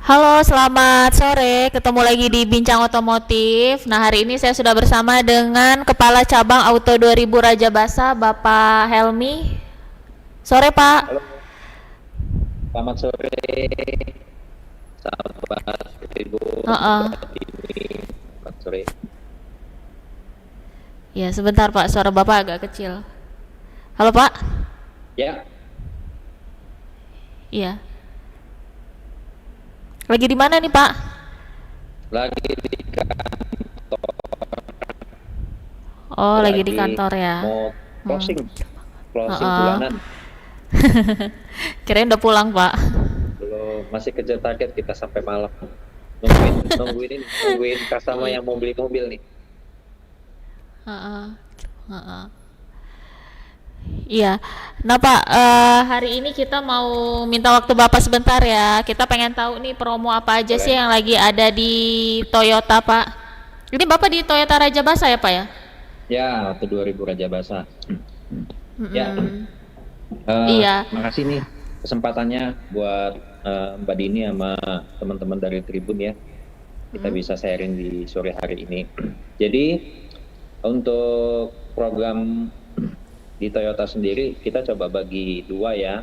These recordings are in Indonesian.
Halo, selamat sore. Ketemu lagi di Bincang Otomotif. Nah, hari ini saya sudah bersama dengan Kepala Cabang Auto 2000 Raja Basa, Bapak Helmi. Sore, Pak. Halo, selamat sore, sahabat Tribun, Heeh. Mbak Dini. Selamat sore. Ya, sebentar, Pak. Suara Bapak agak kecil. Halo, Pak. Ya, Iya. Lagi di mana nih, Pak? lagi di kantor, Oh, lagi di lagi kantor ya. mau Hmm. closing, closing Heeh. bulanan. Kirain udah pulang, Pak. Belum, masih kejar target kita sampai malam. Nungguin customer Iya. yang mau beli mobil nih. Heeh. Heeh. Iya. Nah, Pak, hari ini kita mau minta waktu Bapak sebentar ya. Kita pengen tahu nih promo apa aja sih Boleh? yang lagi ada di Toyota, Pak. Ini Bapak di Toyota Raja Basa ya, Pak ya? Ya, waktu 2000 Raja Basah. Ya, Mm-mm. Iya. makasih nih kesempatannya buat Mbak Dini sama teman-teman dari Tribun ya. Kita Mm. bisa sharing di sore hari ini. Jadi untuk program di Toyota sendiri kita coba bagi dua ya.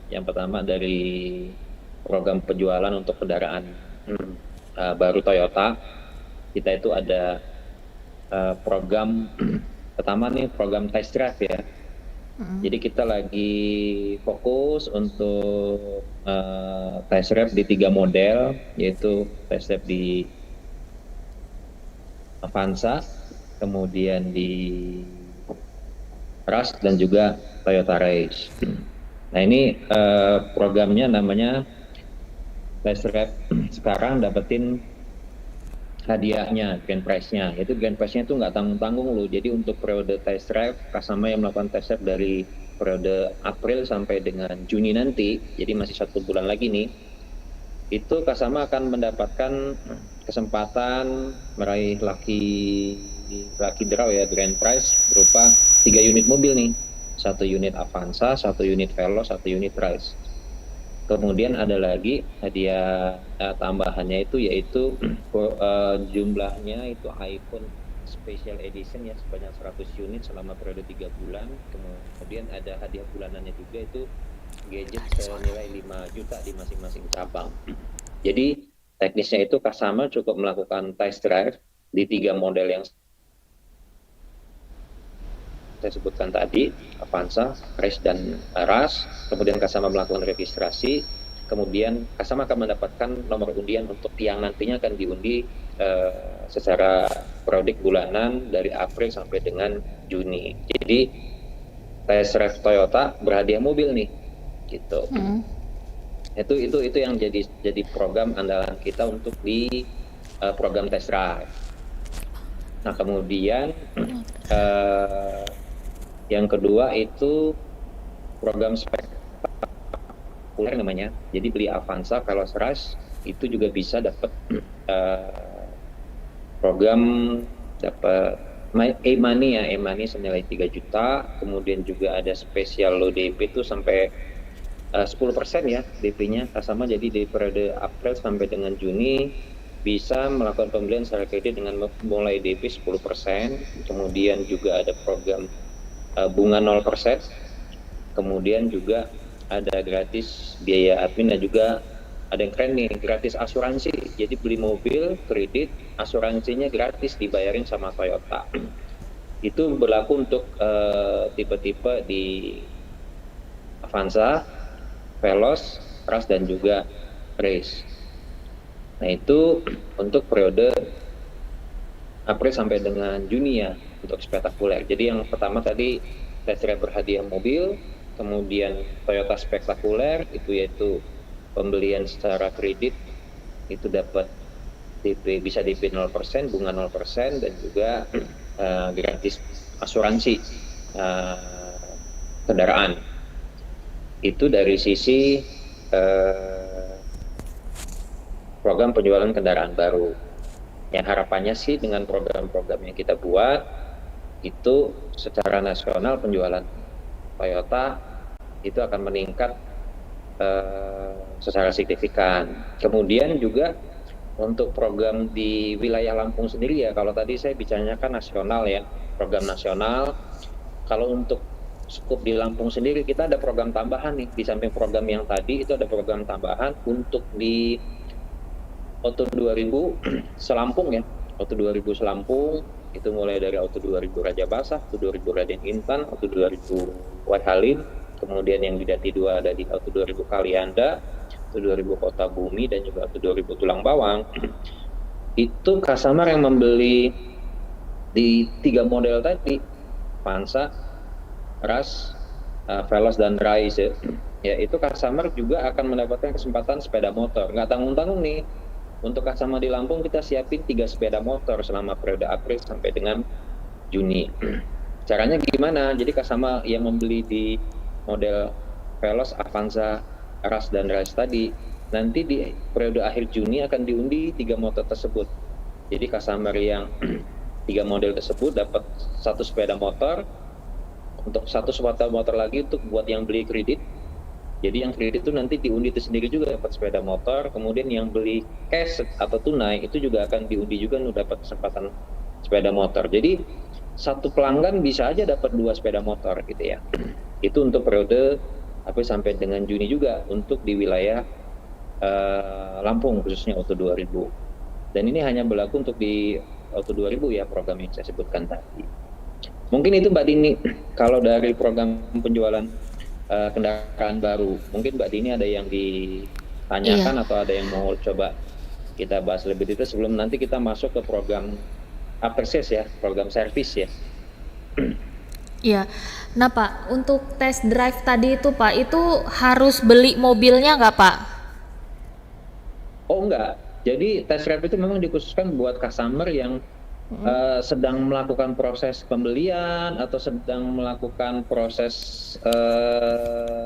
Yang pertama dari program penjualan untuk kendaraan baru Toyota. Kita itu ada program pertama nih program test drive ya. Jadi kita lagi fokus untuk test drive di 3 model, yaitu test drive di Avanza, kemudian di Rush dan juga Toyota Race. Nah ini programnya namanya test drive sekarang dapetin hadiahnya, grand prize-nya. Itu grand prize-nya itu nggak tanggung-tanggung loh. Jadi untuk periode test drive, customer yang melakukan test drive dari periode April sampai dengan Juni nanti, jadi masih 1 bulan lagi nih, itu customer akan mendapatkan kesempatan meraih lucky draw ya, grand prize berupa 3 unit mobil nih, 1 unit Avanza, 1 unit Veloz, 1 unit Rise. Kemudian ada lagi hadiah tambahannya itu yaitu jumlahnya itu iPhone Special Edition ya sebanyak 100 unit selama periode 3 bulan. Kemudian ada hadiah bulanannya juga itu gadget senilai 5 juta di masing-masing cabang. Jadi teknisnya itu customer cukup melakukan test drive di 3 model yang saya sebutkan tadi, Avanza, Race, dan Rush. Kemudian customer melakukan registrasi, kemudian customer akan mendapatkan nomor undian untuk yang nantinya akan diundi secara periodik bulanan dari April sampai dengan Juni. Jadi test drive Toyota berhadiah mobil nih, gitu. Itu yang jadi program andalan kita untuk di program test drive. Nah kemudian yang kedua itu program spektakuler namanya. Jadi beli Avanza, Veloz, Rush itu juga bisa dapat program dapat e-money ya, e-money senilai 3 juta. Kemudian juga ada spesial low DP itu sampai 10% ya DP-nya sama. Jadi di periode April sampai dengan Juni bisa melakukan pembelian secara kredit dengan mulai DP 10%. Kemudian juga ada program bunga 0%, kemudian juga ada gratis biaya admin dan juga ada yang keren nih, gratis asuransi. Jadi beli mobil, kredit, asuransinya gratis dibayarin sama Toyota. Itu berlaku untuk tipe-tipe di Avanza, Veloz, Rush, dan juga Race. Nah itu untuk periode April sampai dengan Juni ya untuk spektakuler. Jadi yang pertama tadi test drive berhadiah mobil, kemudian Toyota spektakuler itu yaitu pembelian secara kredit itu dapat DP bisa DP 0%, bunga 0% dan juga gratis asuransi kendaraan. Itu dari sisi program penjualan kendaraan baru. Yang harapannya sih dengan program-program yang kita buat itu secara nasional penjualan Toyota itu akan meningkat secara signifikan. Kemudian juga untuk program di wilayah Lampung sendiri ya, kalau tadi saya bicaranya kan nasional ya, program nasional. Kalau untuk skup di Lampung sendiri kita ada program tambahan nih, di samping program yang tadi itu ada program tambahan untuk di Auto 2000 Selampung ya, Auto 2000 Selampung itu mulai dari Auto 2000 Raja Basah, Auto 2000 Raden Intan, Auto 2000 Wat Halim, kemudian yang di Dati 2 ada di Auto 2000 Kalianda, Auto 2000 Kota Bumi, dan juga Auto 2000 Tulang Bawang. Itu customer yang membeli di 3 model tadi, Vanza, Ras, Veloz, dan Rise ya, itu customer juga akan mendapatkan kesempatan sepeda motor. Nggak tanggung-tanggung nih, untuk customer di Lampung kita siapin 3 sepeda motor selama periode April sampai dengan Juni. Caranya gimana? Jadi customer yang membeli di model Veloz, Avanza, Ras, dan Rise tadi, nanti di periode akhir Juni akan diundi 3 motor tersebut. Jadi customer yang 3 model tersebut dapat 1 sepeda motor, untuk 1 sepeda motor lagi untuk buat yang beli kredit. Jadi yang kredit itu nanti diundi itu sendiri juga dapat sepeda motor, kemudian yang beli cash atau tunai itu juga akan diundi juga dapat kesempatan sepeda motor. Jadi satu pelanggan bisa aja dapat 2 sepeda motor gitu ya. Itu untuk periode sampai dengan Juni juga untuk di wilayah Lampung khususnya Auto 2000. Dan ini hanya berlaku untuk di Auto 2000 ya, program yang saya sebutkan tadi. Mungkin itu Mbak Dini kalau dari program penjualan kendaraan baru. Mungkin Mbak Dini ada yang ditanyakan atau ada yang mau coba kita bahas lebih detail sebelum nanti kita masuk ke program after sales ya, program service ya. Iya. Nah Pak, untuk test drive tadi itu Pak, itu harus beli mobilnya nggak Pak? Oh enggak, jadi test drive itu memang dikhususkan buat customer yang sedang melakukan proses pembelian atau sedang melakukan proses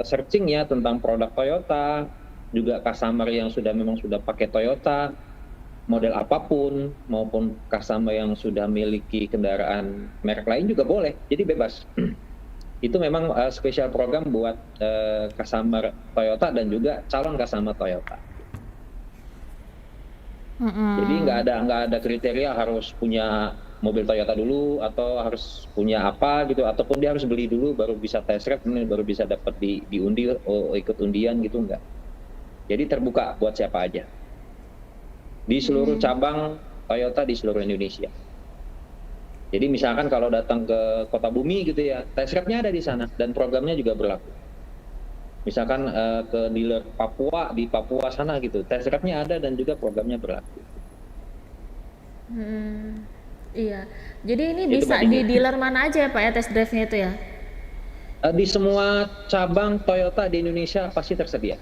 searching ya tentang produk Toyota, juga customer yang memang sudah pakai Toyota model apapun, maupun customer yang sudah memiliki kendaraan merek lain juga boleh, jadi bebas. Itu memang spesial program buat customer Toyota dan juga calon customer Toyota. Jadi nggak ada kriteria harus punya mobil Toyota dulu atau harus punya apa gitu, ataupun dia harus beli dulu baru bisa test drive, kemudian baru bisa dapat diundi, ikut undian gitu, enggak. Jadi terbuka buat siapa aja di seluruh cabang Toyota di seluruh Indonesia. Jadi misalkan kalau datang ke Kota Bumi gitu ya, test drive-nya ada di sana dan programnya juga berlaku. Misalkan ke dealer Papua di Papua sana gitu, test drive-nya ada dan juga programnya berlaku. Iya. Jadi ini Itu bisa di dealer mana aja ya Pak ya test drive-nya itu ya? Di semua cabang Toyota di Indonesia pasti tersedia.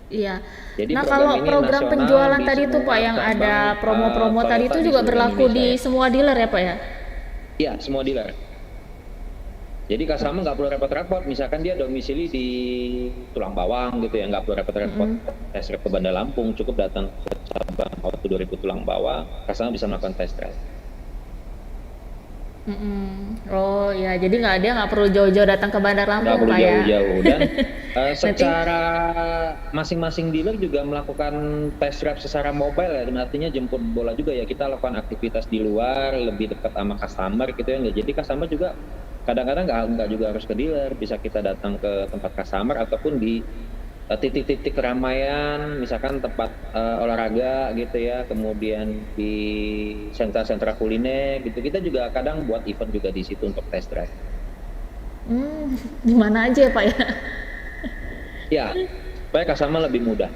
Iya. Jadi Nah kalau program nasional penjualan di tadi itu Pak semua yang cabang, ada promo-promo tadi Toyota itu di juga seluruh berlaku Indonesia di ya. semua dealer ya Pak ya? Iya, semua dealer. Jadi customer nggak perlu repot-repot, misalkan dia domisili di Tulang Bawang gitu ya, nggak perlu repot-repot test drive ke Bandar Lampung, cukup datang ke cabang Auto 2000 Tulang Bawang, customer bisa melakukan test drive. Oh ya, jadi nggak perlu jauh-jauh datang ke Bandar Nggak Lampung perlu Pak ya? jauh-jauh. Dan secara masing-masing dealer juga melakukan test drive secara mobile ya, dan artinya jemput bola juga ya, kita lakukan aktivitas di luar lebih dekat sama customer gitu ya. Jadi customer juga kadang-kadang nggak juga harus ke dealer, bisa kita datang ke tempat customer ataupun di titik-titik keramaian, misalkan tempat olahraga gitu ya, kemudian di sentra-sentra kuliner gitu, kita juga kadang buat event juga di situ untuk test drive. Di mana aja ya Pak ya? Ya, supaya customer lebih mudah.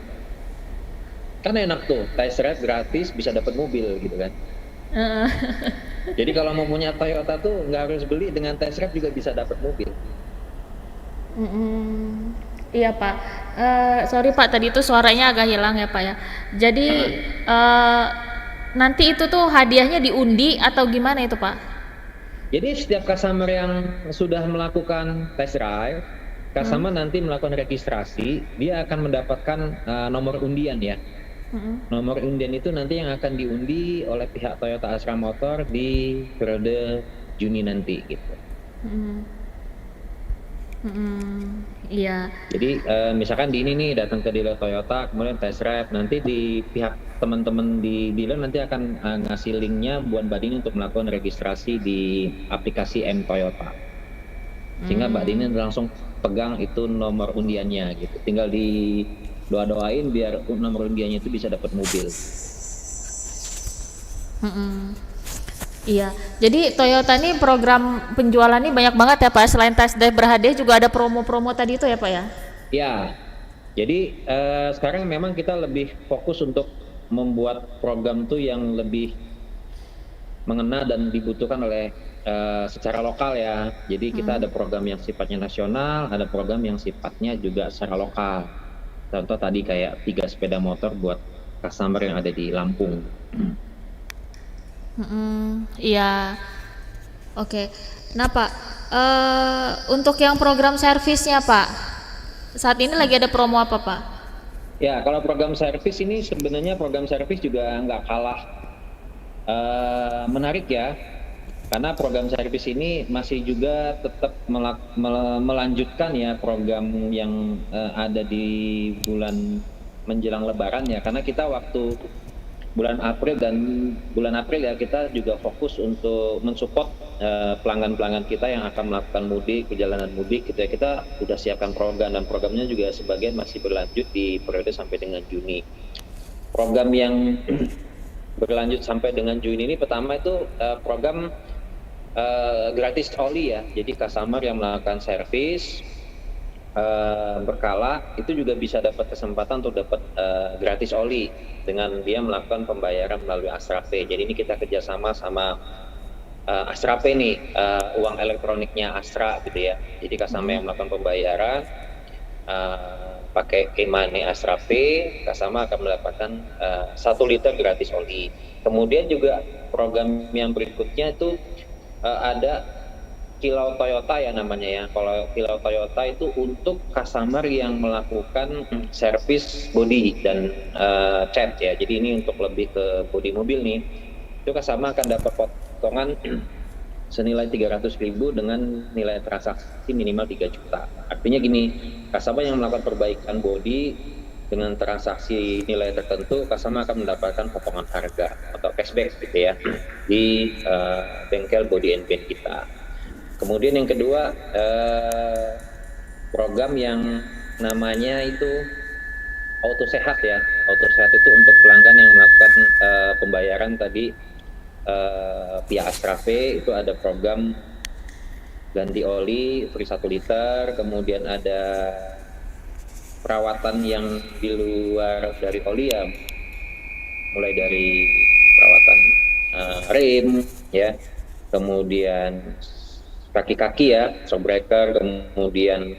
Kan enak tuh, test drive gratis bisa dapat mobil gitu kan. Jadi kalau mau punya Toyota tuh nggak harus beli, dengan test drive juga bisa dapat mobil. Iya Pak. Sorry Pak, tadi itu suaranya agak hilang ya Pak ya. Jadi nanti itu tuh hadiahnya diundi atau gimana itu Pak? Jadi setiap customer yang sudah melakukan test drive, customer nanti melakukan registrasi, dia akan mendapatkan nomor undian ya. Nomor undian itu nanti yang akan diundi oleh pihak Toyota Astra Motor di periode Juni nanti gitu. Mm-mm. Iya. Jadi misalkan di ini nih datang ke dealer Toyota, kemudian test drive, nanti di pihak teman-teman di dealer nanti akan ngasih linknya buat Mbak Dini untuk melakukan registrasi di aplikasi M Toyota. Sehingga Mbak Dini Hmm. langsung pegang itu nomor undiannya gitu. Tinggal di doain biar nomor undiannya itu bisa dapat mobil. Mm-mm. Iya, jadi Toyota ini program penjualannya banyak banget ya Pak. Selain test drive berhadiah juga ada promo-promo tadi itu ya Pak ya. Ya, jadi sekarang memang kita lebih fokus untuk membuat program tuh yang lebih mengena dan dibutuhkan oleh secara lokal ya. Jadi kita ada program yang sifatnya nasional, ada program yang sifatnya juga secara lokal. Contoh tadi kayak 3 sepeda motor buat customer yang ada di Lampung. Iya, oke. Nah Pak, untuk yang program servisnya Pak, saat ini lagi ada promo apa Pak? Ya, kalau program servis ini sebenarnya program servis juga nggak kalah menarik ya, karena program servis ini masih juga tetap melanjutkan ya program yang ada di bulan menjelang Lebaran ya, karena kita waktu bulan April ya kita juga fokus untuk mensupport pelanggan-pelanggan kita yang akan melakukan mudik, perjalanan mudik gitu ya. Kita sudah siapkan program dan programnya juga sebagian masih berlanjut di periode sampai dengan Juni. Program yang berlanjut sampai dengan Juni ini pertama itu program gratis oli ya. Jadi customer yang melakukan servis berkala itu juga bisa dapat kesempatan untuk dapat gratis oli dengan dia melakukan pembayaran melalui Astra Pay. Jadi ini kita kerjasama sama Astra Pay nih, uang elektroniknya Astra gitu ya. Jadi customer yang melakukan pembayaran pakai e-money Astra Pay, customer akan mendapatkan 1 liter gratis oli. Kemudian juga program yang berikutnya itu ada Kilau Toyota ya namanya ya. Kalau Kilau Toyota itu untuk customer yang melakukan servis body dan cat ya. Jadi ini untuk lebih ke body mobil nih. Itu customer akan dapat potongan senilai 300.000 dengan nilai transaksi minimal 3 juta. Artinya gini, customer yang melakukan perbaikan body dengan transaksi nilai tertentu, customer akan mendapatkan potongan harga atau cashback gitu ya di bengkel body and paint kita. Kemudian yang kedua program yang namanya itu Auto Sehat ya. Auto Sehat itu untuk pelanggan yang melakukan pembayaran tadi via Astra Pay, itu ada program ganti oli free 1 liter, kemudian ada perawatan yang di luar dari oli ya, mulai dari perawatan rem ya, kemudian kaki-kaki ya, shock breaker, kemudian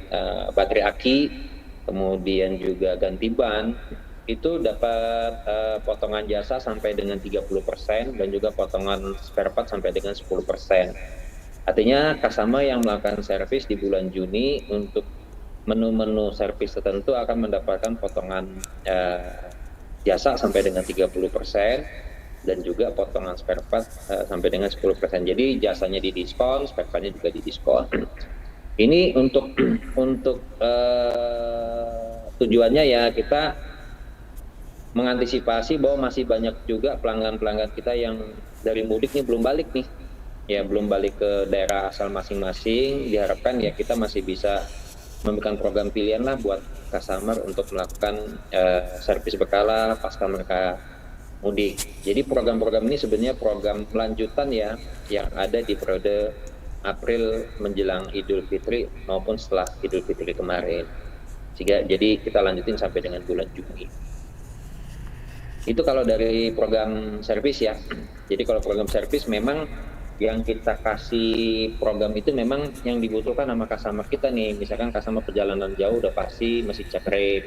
baterai aki, kemudian juga ganti ban, itu dapat potongan jasa sampai dengan 30% dan juga potongan spare part sampai dengan 10%. Artinya customer yang melakukan servis di bulan Juni untuk menu-menu servis tertentu akan mendapatkan potongan jasa sampai dengan 30%. Dan juga potongan spare part sampai dengan 10%. Jadi jasanya didiskon, spare partnya juga didiskon. Ini untuk tujuannya ya kita mengantisipasi bahwa masih banyak juga pelanggan-pelanggan kita yang dari mudik nih belum balik nih. Ya belum balik ke daerah asal masing-masing. Diharapkan ya kita masih bisa memberikan program pilihan lah buat customer untuk melakukan servis berkala pasca mereka mudik. Jadi program-program ini sebenarnya program lanjutan ya yang ada di periode April menjelang Idul Fitri maupun setelah Idul Fitri kemarin. Sehingga jadi kita lanjutin sampai dengan bulan Juni. Itu kalau dari program servis ya. Jadi kalau program servis memang yang kita kasih program itu memang yang dibutuhkan sama customer kita nih. Misalkan customer perjalanan jauh udah pasti mesti cek rem.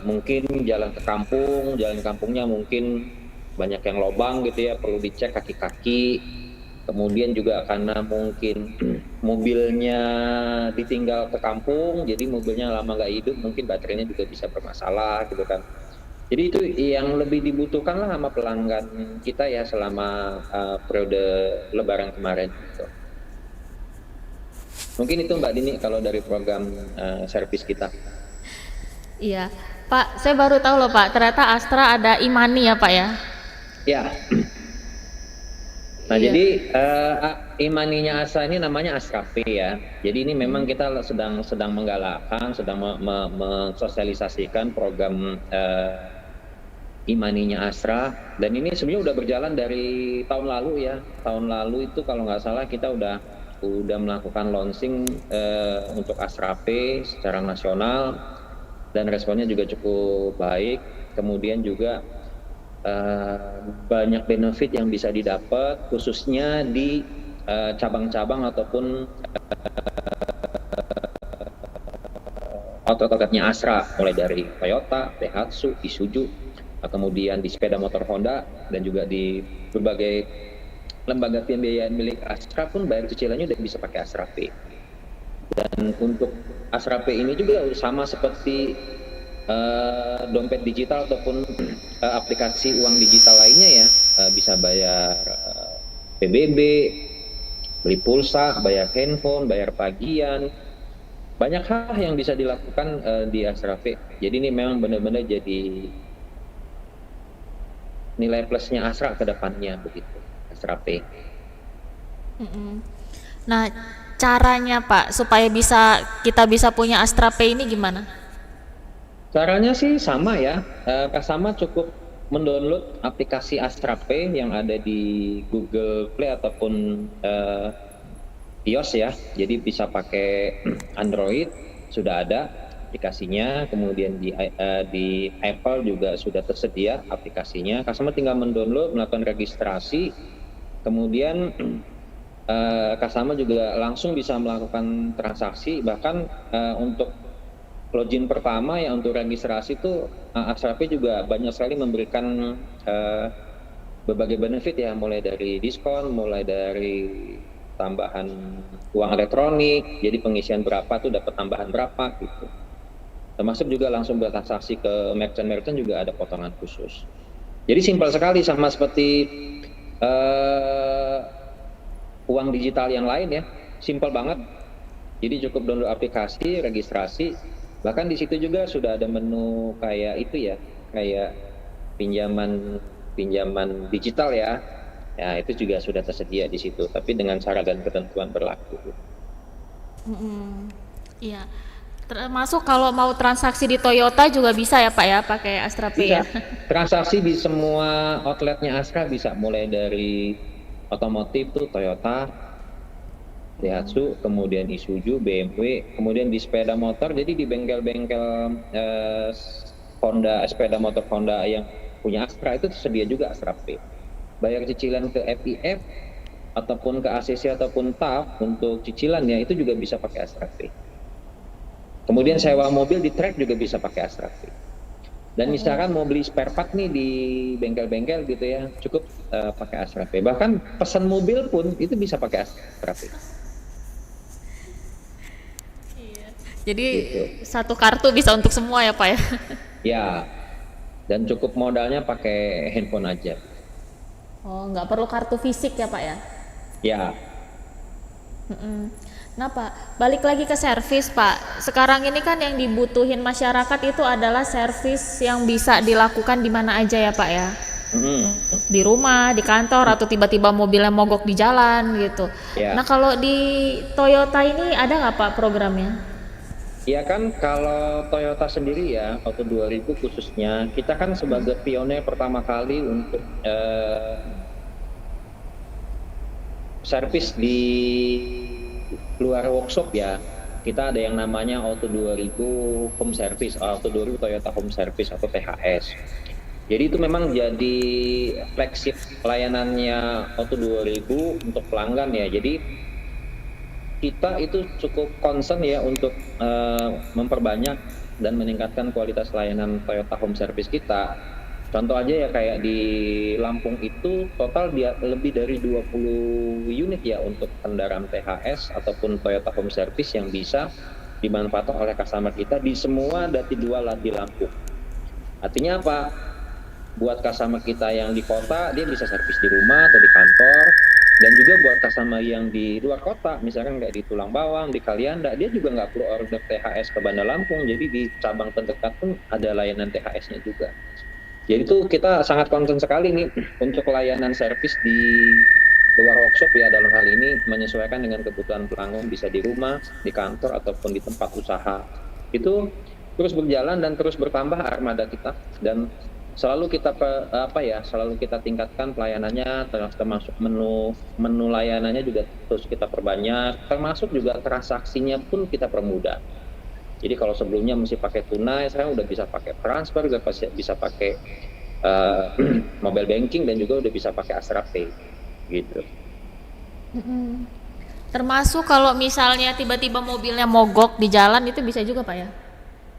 Mungkin jalan ke kampung, jalan kampungnya mungkin banyak yang lobang gitu ya, perlu dicek kaki-kaki. Kemudian juga karena mungkin mobilnya ditinggal ke kampung, jadi mobilnya lama nggak hidup, mungkin baterainya juga bisa bermasalah gitu kan. Jadi itu yang lebih dibutuhkan lah sama pelanggan kita ya selama periode Lebaran kemarin gitu. Mungkin itu Mbak Dini kalau dari program servis kita. Iya, Pak, saya baru tahu loh Pak, ternyata Astra ada Imani ya Pak ya? Ya, nah Iya. jadi Imaninya Astra ini namanya Astra P ya. Jadi ini memang kita sedang menggalakkan, sedang mensosialisasikan program Imaninya Astra, dan ini sebenarnya udah berjalan dari tahun lalu ya. Tahun lalu itu kalau nggak salah kita udah melakukan launching untuk Astra P secara nasional, dan responnya juga cukup baik. Kemudian juga banyak benefit yang bisa didapat khususnya di cabang-cabang ataupun outlet-outletnya Astra, mulai dari Toyota, Daihatsu, Isuzu, kemudian di sepeda motor Honda, dan juga di berbagai lembaga pembiayaan milik Astra pun bayar cicilannya udah bisa pakai Astra Pay. Dan untuk Astra Pay ini juga sama seperti dompet digital ataupun aplikasi uang digital lainnya ya, bisa bayar PBB, beli pulsa, bayar handphone, bayar pagian, banyak hal yang bisa dilakukan di Astra Pay. Jadi ini memang benar-benar jadi nilai plusnya Astra ke depannya begitu, Astra Pay. Mm-mm. Nah, caranya Pak supaya kita bisa punya Astra Pay ini gimana? Caranya sih sama ya, Kasama cukup mendownload aplikasi Astra Pay yang ada di Google Play ataupun iOS ya. Jadi bisa pakai Android, sudah ada aplikasinya. Kemudian di Apple juga sudah tersedia aplikasinya. Customer tinggal mendownload, melakukan registrasi, kemudian customer juga langsung bisa melakukan transaksi. Bahkan untuk login pertama ya, untuk registrasi itu Astra Pay juga banyak sekali memberikan berbagai benefit ya, mulai dari diskon, mulai dari tambahan uang elektronik, jadi pengisian berapa tuh dapat tambahan berapa gitu. Termasuk juga langsung bertransaksi ke merchant juga ada potongan khusus. Jadi simpel sekali, sama seperti uang digital yang lain ya, simpel banget. Jadi cukup download aplikasi, registrasi, bahkan di situ juga sudah ada menu kayak itu ya, kayak pinjaman digital ya. Ya, itu juga sudah tersedia di situ, tapi dengan syarat dan ketentuan berlaku. Mm-mm. Iya. Termasuk kalau mau transaksi di Toyota juga bisa ya Pak ya, pakai Astra Pay Bisa. ya. Transaksi di semua outletnya Astra bisa, mulai dari otomotif tuh Toyota, Daihatsu, kemudian Isuzu, BMW, kemudian di sepeda motor, jadi di bengkel-bengkel Honda, sepeda motor Honda yang punya Astra itu tersedia juga Astra Pay. Bayar cicilan ke FIF ataupun ke ACC ataupun TAF untuk cicilannya itu juga bisa pakai Astra Pay. Kemudian sewa mobil di track juga bisa pakai Astra Pay. Dan misalkan mau beli spare part nih di bengkel-bengkel gitu ya, cukup pakai Astra Pay. Bahkan pesan mobil pun itu bisa pakai Astra Pay. Jadi Gitu. satu kartu bisa untuk semua ya Pak ya. Ya, dan cukup modalnya pakai handphone aja. Oh, nggak perlu kartu fisik ya Pak ya. Ya, Mm-mm. Nah Pak, balik lagi ke servis Pak. Sekarang ini kan yang dibutuhin masyarakat itu adalah servis yang bisa dilakukan di mana aja ya Pak ya. Di rumah, di kantor, atau tiba-tiba mobilnya mogok di jalan gitu. ya. Nah kalau di Toyota ini ada nggak Pak programnya? Ya kan, kalau Toyota sendiri ya, waktu 2000 khususnya, kita kan sebagai pionir pertama kali untuk servis di luar workshop ya. Kita ada yang namanya Auto 2000 Home Service, Auto 2000 Toyota Home Service atau THS. Jadi itu memang jadi flagship layanannya Auto 2000 untuk pelanggan ya. Jadi kita itu cukup concern ya untuk memperbanyak dan meningkatkan kualitas layanan Toyota Home Service kita. Contoh aja ya, kayak di Lampung itu total dia lebih dari 20 unit ya untuk kendaraan THS ataupun Toyota Home Service yang bisa dimanfaatkan oleh customer kita di semua dati 2 di Lampung. Artinya apa? Buat customer kita yang di kota, dia bisa servis di rumah atau di kantor, Dan juga buat customer yang di luar kota, misalkan kayak di Tulang Bawang, di Kalianda, dia juga nggak perlu order THS ke Bandar Lampung. Jadi di cabang terdekat pun ada layanan THS-nya juga. Jadi itu kita sangat concern sekali nih untuk layanan servis di luar workshop ya, dalam hal ini menyesuaikan dengan kebutuhan pelanggan, bisa di rumah, di kantor, ataupun di tempat usaha. Itu terus berjalan dan terus bertambah armada kita, dan selalu kita selalu kita tingkatkan pelayanannya, termasuk menu layanannya juga terus kita perbanyak, termasuk juga transaksinya pun kita permudah. Jadi kalau sebelumnya mesti pakai tunai, sekarang udah bisa pakai transfer, udah bisa pakai mobile banking, dan juga udah bisa pakai Astra Pay gitu. Termasuk kalau misalnya tiba-tiba mobilnya mogok di jalan itu bisa juga Pak ya?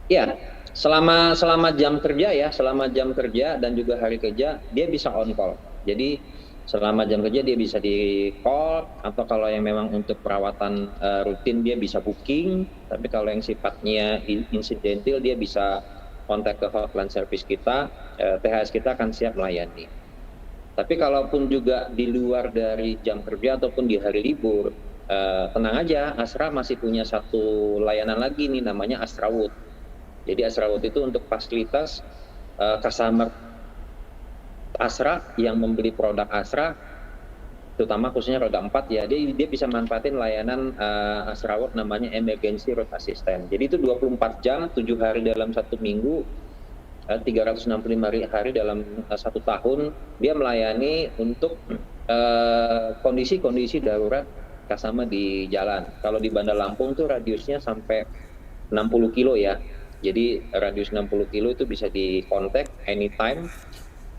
Ya, selama jam kerja ya, selama jam kerja dan juga hari kerja dia bisa on call. Jadi selama jam kerja dia bisa di call, atau kalau yang memang untuk perawatan rutin dia bisa booking. Tapi kalau yang sifatnya insidental dia bisa kontak ke hotline service kita, THS kita akan siap melayani. Tapi kalaupun juga di luar dari jam kerja ataupun di hari libur, tenang aja, Astra masih punya satu layanan lagi nih, namanya Astra Wood. Jadi Astra Wood itu untuk fasilitas customer Astra yang membeli produk Astra, terutama khususnya roda 4 ya, dia bisa manfaatin layanan Astra Wood namanya Emergency Road Assistant. Jadi itu 24 jam, 7 hari dalam 1 minggu, 365 hari dalam 1 tahun, dia melayani untuk kondisi-kondisi darurat customer di jalan. Kalau di Bandar Lampung tuh radiusnya sampai 60 kilo ya. Jadi radius 60 kilo itu bisa dikontak anytime,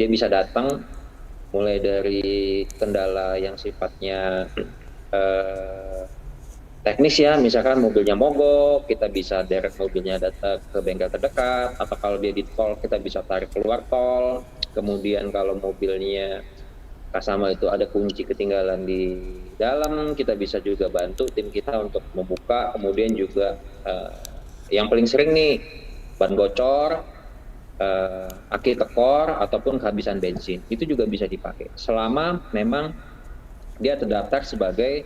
dia bisa datang, mulai dari kendala yang sifatnya teknis ya, misalkan mobilnya mogok, kita bisa derek mobilnya datang ke bengkel terdekat, atau kalau dia di tol kita bisa tarik keluar tol. Kemudian kalau mobilnya customer itu ada kunci ketinggalan di dalam, kita bisa juga bantu tim kita untuk membuka. Kemudian juga yang paling sering nih, ban bocor, aki tekor, ataupun kehabisan bensin, itu juga bisa dipakai selama memang dia terdaftar sebagai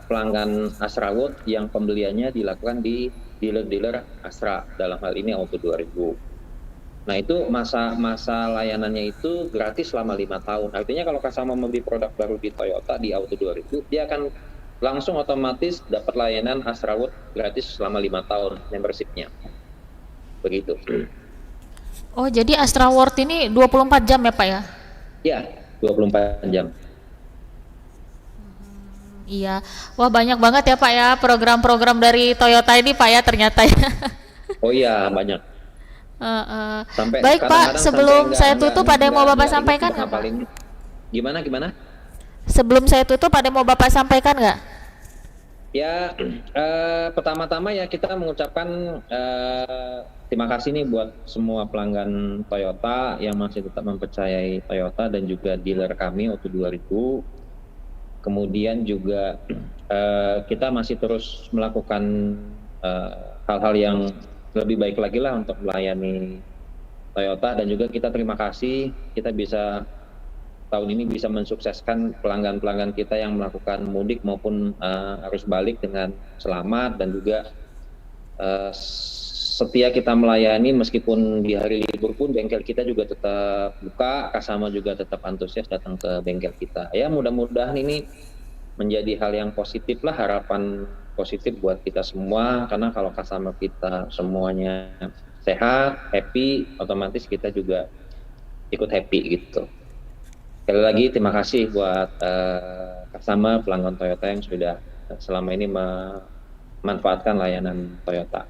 pelanggan Astra Wood yang pembeliannya dilakukan di dealer-dealer Astra, dalam hal ini Auto 2000. Nah itu masa layanannya itu gratis selama 5 tahun. Artinya kalau customer membeli produk baru di Toyota di Auto 2000, dia akan langsung otomatis dapat layanan Astra Wood gratis selama 5 tahun membershipnya. Begitu. Oh jadi Astra World ini 24 jam ya Pak ya? Ya, 24 jam. Iya, wah banyak banget ya Pak ya program-program dari Toyota ini Pak ya ternyata ya. Oh iya, banyak. Sampai Baik Pak, kadang-kadang sebelum sampai saya tutup ada yang mau Bapak sampaikan nggak nggak Pak? ngapalin. Gimana? Sebelum saya tutup ada yang mau Bapak sampaikan nggak? Ya, pertama-tama ya kita mengucapkan terima kasih nih buat semua pelanggan Toyota yang masih tetap mempercayai Toyota dan juga dealer kami Auto 2000. Kemudian juga kita masih terus melakukan hal-hal yang lebih baik lagi lah untuk melayani Toyota, dan juga kita terima kasih kita bisa tahun ini bisa mensukseskan pelanggan-pelanggan kita yang melakukan mudik maupun arus balik dengan selamat, dan juga setia kita melayani meskipun di hari libur pun bengkel kita juga tetap buka, customer juga tetap antusias datang ke bengkel kita. Ya mudah-mudahan ini menjadi hal yang positif lah, harapan positif buat kita semua, karena kalau customer kita semuanya sehat, happy, otomatis kita juga ikut happy gitu. Sekali lagi terima kasih buat customer pelanggan Toyota yang sudah selama ini memanfaatkan layanan Toyota.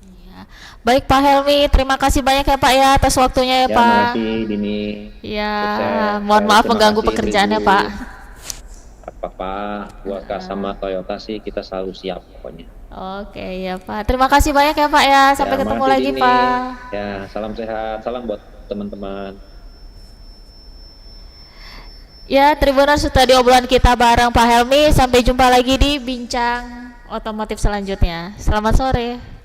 Ya. Baik Pak Helmi, terima kasih banyak ya Pak ya atas waktunya ya Pak. Terima kasih Dini. Ya, Sukses. mohon maaf Terima mengganggu kasih, pekerjaannya Ibu. Pak. Apa-apa, buat customer Toyota sih kita selalu siap pokoknya. Oke ya Pak, terima kasih banyak ya Pak ya, sampai Ya, ketemu makasih, lagi Dini. Pak. Ya, salam sehat, salam buat teman-teman. Ya, Tribuners, tadi obrolan kita bareng Pak Helmi. Sampai jumpa lagi di Bincang Otomotif selanjutnya. Selamat sore.